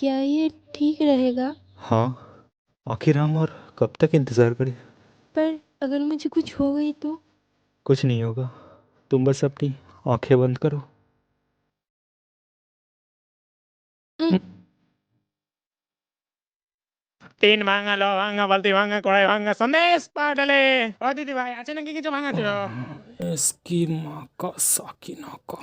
क्या ये ठीक रहेगा? हाँ, आखिर हम और कब तक इंतज़ार करें? पर अगर मुझे कुछ हो गई तो? कुछ नहीं होगा, तुम बस अपनी आंखें बंद करो। उम, তিন ভাঙা ল ভাঙা বালতি ভাঙা কড়াই ভাঙা সন্দেশ পাটালে ও দিদি ভাই আছে নাকি কিছু ভাঙা ছিল? इसकी माँ का साकिना का।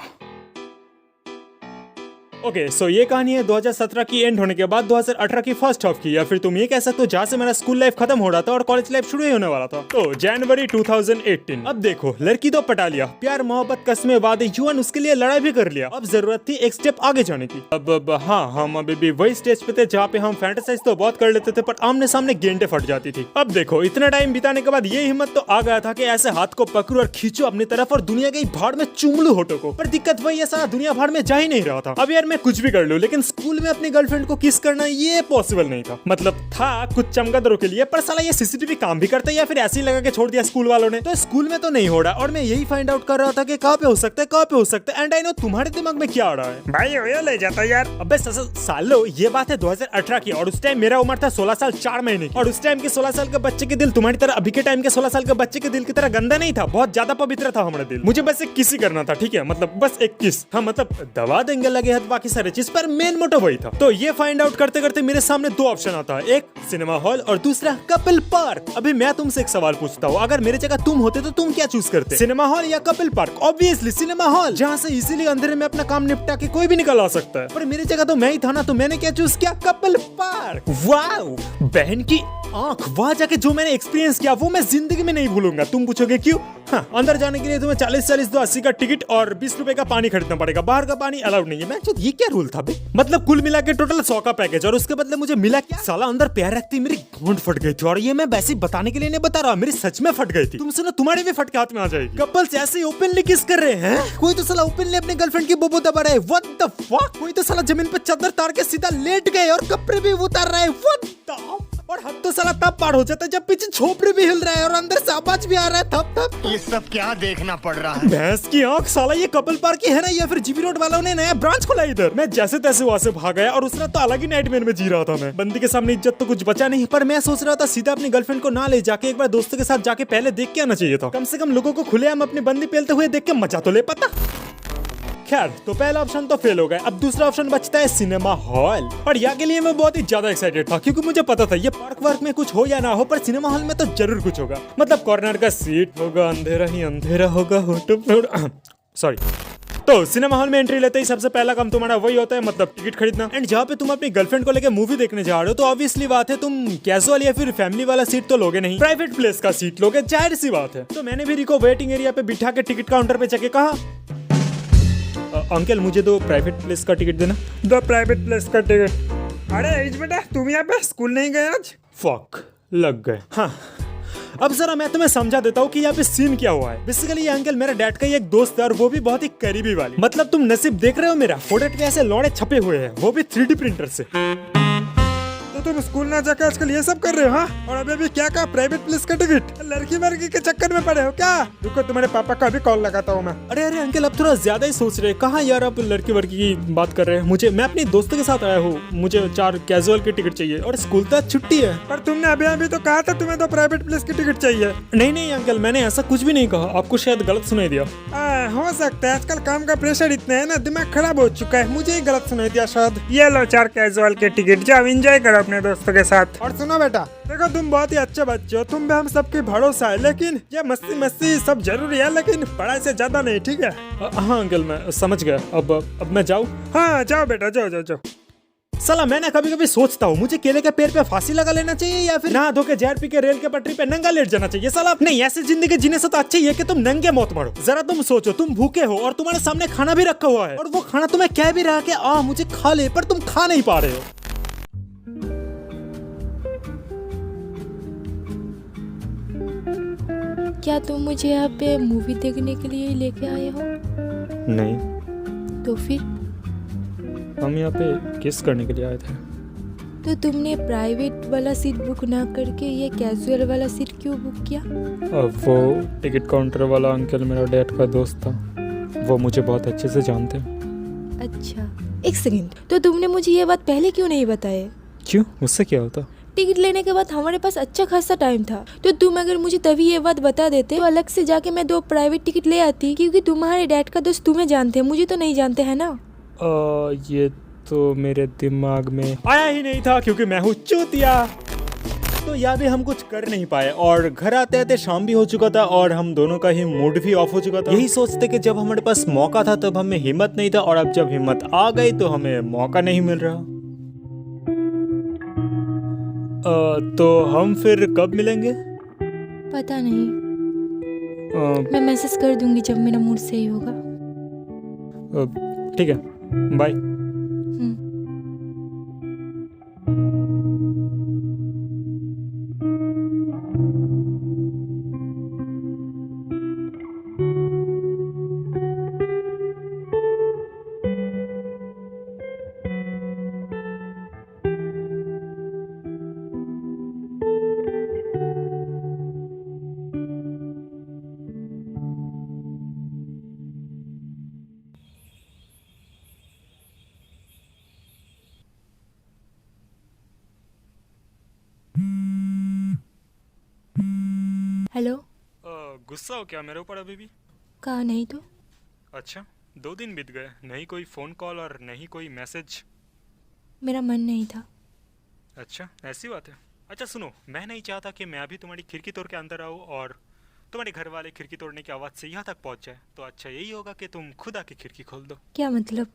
ओके, सो ये कहानी है 2017 की एंड होने के बाद 2018 की फर्स्ट हाफ की, या फिर तुम ये कह सकते हो जहाँ से मेरा स्कूल लाइफ खत्म हो रहा था और कॉलेज लाइफ शुरू ही होने वाला था। तो जनवरी 2018। अब देखो, लड़की तो पटा लिया, प्यार मोहब्बत कस्में वादे युवन उसके लिए लड़ाई भी कर लिया। अब जरूरत थी एक स्टेप आगे जाने की। अब हाँ, हम अभी भी वही स्टेज पे थे जहाँ पे हम फैंटेसाइज तो बहुत कर लेते थे, पर आमने सामने गेंदें फट जाती थी। अब देखो, इतना टाइम बिताने के बाद ये हिम्मत तो आ गया था कि ऐसे हाथ को पकड़ो और खींचो अपनी तरफ और दुनिया के भाड़ में चूम लूं होठों को। पर दिक्कत वही है, सारा दुनिया भाड़ में जा ही नहीं रहा था। अब यार मैं कुछ भी कर लूं, लेकिन स्कूल में अपनी गर्लफ्रेंड को किस करना ये पॉसिबल नहीं था। मतलब था कुछ चमगादड़ों के लिए, पर साला ये सीसीटीवी काम भी करता है या फिर ऐसे ही लगा के छोड़ दिया स्कूल वालों ने। तो स्कूल में तो नहीं हो रहा, और मैं यही फाइंड आउट कर रहा था कि कहाँ पे हो सकता है, कहाँ पे हो सकता है। एंड आई नो तुम्हारे दिमाग में क्या आ रहा है। भाई ओयो ले जाता यार। अबे सालो, ये बात है 2018 की, और उस टाइम मेरा उम्र था 16 साल 4 महीने की। और उस टाइम के 16 साल के बच्चे के दिल तुम्हारी तरह अभी के टाइम के 16 साल के बच्चे के दिल की तरह गंदा नहीं था, बहुत ज्यादा पवित्र था हमारा दिल। मुझे बस एक किस ही करना था, ठीक है, मतलब बस एक किस। हाँ, मतलब दबा देंगे लगे हाथ बाकी सारे चीज, पर मेन मोटिव वही था। तो ये फाइंड आउट करते करते मेरे सामने दो ऑप्शन आता है, एक सिनेमा हॉल और दूसरा कपिल पार्क। अभी मैं तुमसे एक सवाल पूछता हूँ, अगर मेरे जगह तुम होते तो तुम क्या चूज करते, सिनेमा हॉल या Kapil park? Obviously cinema hall, जहाँ से इजीली अंधेरे में अपना काम निपटा के कोई भी निकल आ सकता है। पर मेरी जगह तो मैं ही था ना, तो मैंने क्या चूज किया? कपिल पार्क। वाओ, बहन की आंख, वहाँ जाके जो मैंने एक्सपीरियंस किया वो मैं जिंदगी में नहीं भूलूंगा। तुम पूछोगे क्यों? हाँ, अंदर जाने के लिए तुम्हें 40 दो 80 का टिकट और 20 रुपए का पानी खरीदना पड़ेगा, बाहर का पानी अलाउड नहीं है। मैं ये क्या रूल था बे? मतलब कुल मिला के टोटल 100 का पैकेज, और उसके बदले मुझे मिला क्या? साला अंदर पैर रखती मेरी घोंट फट गई थी, और ये मैं वैसे बताने के लिए नहीं बता रहा, मेरी सच में फट गई थी। तुम सुनो, तुम्हारे भी फट के हाथ में आ जाएगी। कपल्स ऐसे ओपनली किस कर रहे हैं? कोई तो साला ओपनली अपने गर्लफ्रेंड की बोबो दबा रहा है, व्हाट द फक। कोई तो साला जमीन पे चादर तार के सीधा लेट गए और कपड़े भी उतार रहा है, व्हाट द। और हद तो साला तब पार हो जाता है जब पीछे झोपड़ी भी हिल रहा है और अंदर से आवाज भी आ रहा है, थप थप। ये सब क्या देखना पड़ रहा है? भैंस की आंख, साला ये कपिल पार्क की है ना, या फिर जीबी रोड वालों ने नया ब्रांच खोला इधर। मैं जैसे तैसे वहां से भाग गया, और उस रात तो अलग ही नाइटमेयर में जी रहा था मैं। बंदी के सामने इज्जत तो कुछ बचा नहीं, पर मैं सोच रहा था सीधा अपनी गर्लफ्रेंड को ना ले जाके एक बार दोस्तों के साथ जाके पहले देख के आना चाहिए था। कम से कम लोगों को खुलेआम अपनी बंदी पेलते हुए देख के मजा तो ले पाता। खैर, तो पहला ऑप्शन तो फेल हो गया। अब दूसरा ऑप्शन बचता है सिनेमा हॉल, और यहाँ के लिए मैं बहुत ही ज्यादा एक्साइटेड था, क्योंकि मुझे पता था ये पार्क वर्क में कुछ हो या ना हो, पर सिनेमा हॉल में तो जरूर कुछ होगा। मतलब कॉर्नर का सीट होगा, अंधेरा ही अंधेरा होगा, सॉरी। तो सिनेमा हॉल में एंट्री लेते ही सबसे पहला काम तुम्हारा वही होता है, मतलब टिकट खरीदना। एंड जहाँ पे तुम अपनी गर्लफ्रेंड को लेकर मूवी देखने जा रहे हो, तो ऑब्वियसली बात है तुम कैजुअल या फिर फैमिली वाला सीट तो लोगे नहीं, प्राइवेट प्लेस का सीट लोगे, जाहिर सी बात है। तो मैंने भी रिको वेटिंग एरिया पे बिठा के टिकट काउंटर पे जाके कहा, अंकल मुझे दो प्राइवेट प्लेस का टिकट देना। दो प्राइवेट प्लेस का टिकट। अरे एज बेटा, तुम यहाँ पे स्कूल नहीं गए आज? फक, लग गए। हाँ, अब जरा मैं तुम्हें समझा देता हूँ कि यहाँ पे सीन क्या हुआ है। बेसिकली ये अंकल मेरा डैड का ही एक दोस्त है, और वो भी बहुत ही करीबी वाली। मतलब तुम नसीब देख रहे हो मेरा, फोटो पे ऐसे लौड़े छपे हुए हैं, वो भी 3D प्रिंटर से। तो तुम स्कूल ना जाके आजकल ये सब कर रहे हो? हाँ, और अभी भी क्या कहा, प्राइवेट प्लेस का टिकट? लड़की वर्गी के चक्कर में पड़े हो क्या? रुको, तुम्हारे पापा का भी कॉल लगाता हूँ मैं। अरे अरे अंकल, अब थोड़ा ज्यादा ही सोच रहे हैं। कहाँ यार, आप लड़की वर्गी की बात कर रहे हैं? मैं अपनी दोस्तों के साथ आया हूँ, मुझे 4 कैजुअल की टिकट चाहिए, और स्कूल तक छुट्टी है। पर तुमने अभी तो कहा था तुम्हें 2 प्राइवेट प्लेस की टिकट चाहिए। नहीं अंकल, मैंने ऐसा कुछ भी नहीं कहा, आपको शायद गलत सुनाई दिया। हो सकता है, आजकल काम का प्रेशर इतना है ना, दिमाग खराब हो चुका है, मुझे ही गलत सुनाई दिया शायद। ये लो 4 कैजुअल के टिकट, जाओ एंजॉय करो अपने दोस्तों के साथ। और सुनो बेटा, देखो तुम बहुत ही अच्छे बच्चे हो, तुम भी हम सबके भरोसा है, लेकिन ये मस्ती सब जरूरी है, लेकिन पढ़ाई से ज्यादा नहीं, ठीक है? हाँ अंकल, मैं समझ गया। अब मैं जाऊँ? हाँ जाओ बेटा, जाओ। साला मैं ना कभी कभी सोचता हूँ, मुझे केले के पेड़ पे फांसी लगा लेना चाहिए, या फिर नहा धो के जहर पी के रेल के पटरी पे नंगा लेट जाना चाहिए। साला नहीं, ऐसी जिंदगी जीने से तो अच्छा ही है कि तुम नंगे मौत मरो। जरा तुम सोचो, तुम भूखे हो और तुम्हारे सामने खाना भी रखा हुआ है, और वो खाना तुम्हें कह भी रहा है मुझे खा ले, पर तुम खा नहीं पा रहे हो। क्या तुम मुझे यहाँ पे मूवी देखने के लिए लेके आए हो? नहीं, तो फिर? हम यहाँ पे किस करने के लिए आए थे। तो तुमने प्राइवेट वाला सीट बुक ना करके ये कैजुअल वाला सीट क्यों बुक किया? अब वो टिकट काउंटर वाला अंकल मेरा डैड का दोस्त था, वो मुझे बहुत अच्छे से जानते हैं। अच्छा, एक सेकंड, तो तुमने मुझे ये बात पहले क्यों नहीं बताया? क्यों, उससे क्या होता? टिकट लेने के बाद हमारे पास अच्छा खासा टाइम था, तो तुम अगर मुझे तभी ये बात बता देते तो अलग से जाके मैं 2 प्राइवेट टिकट ले आती, क्योंकि तुम्हारे डैड का दोस्त तुम्हें जानते हैं, मुझे तो नहीं जानते है ना। ये तो मेरे दिमाग में आया ही नहीं था, क्योंकि मैं हूँ चूतिया। तो यादें हम कुछ कर नहीं पाए और घर आते आते शाम भी हो चुका था और हम दोनों का ही मूड भी ऑफ हो चुका था। यही सोचते कि जब हमारे पास मौका था तब हमें हिम्मत नहीं था, और अब जब हिम्मत आ गई तो हमें मौका नहीं मिल रहा। तो हम फिर कब मिलेंगे? पता नहीं, मैं मैसेज कर दूंगी जब मेरा मूड सही होगा। ठीक है, बाय। हेलो। गुस्सा हो क्या मेरे ऊपर अभी भी? कहा नहीं तो। अच्छा, 2 दिन बीत गए, नहीं कोई फ़ोन कॉल और नहीं कोई मैसेज। मेरा मन नहीं था। अच्छा, ऐसी बात है। अच्छा सुनो, मैं नहीं चाहता कि मैं अभी तुम्हारी खिड़की तोड़ के अंदर आऊँ और तुम्हारे घर वाले खिड़की तोड़ने की आवाज़ से यहाँ तक पहुँच जाए। तो अच्छा यही होगा कि तुम खुद आके खिड़की खोल दो। क्या मतलब?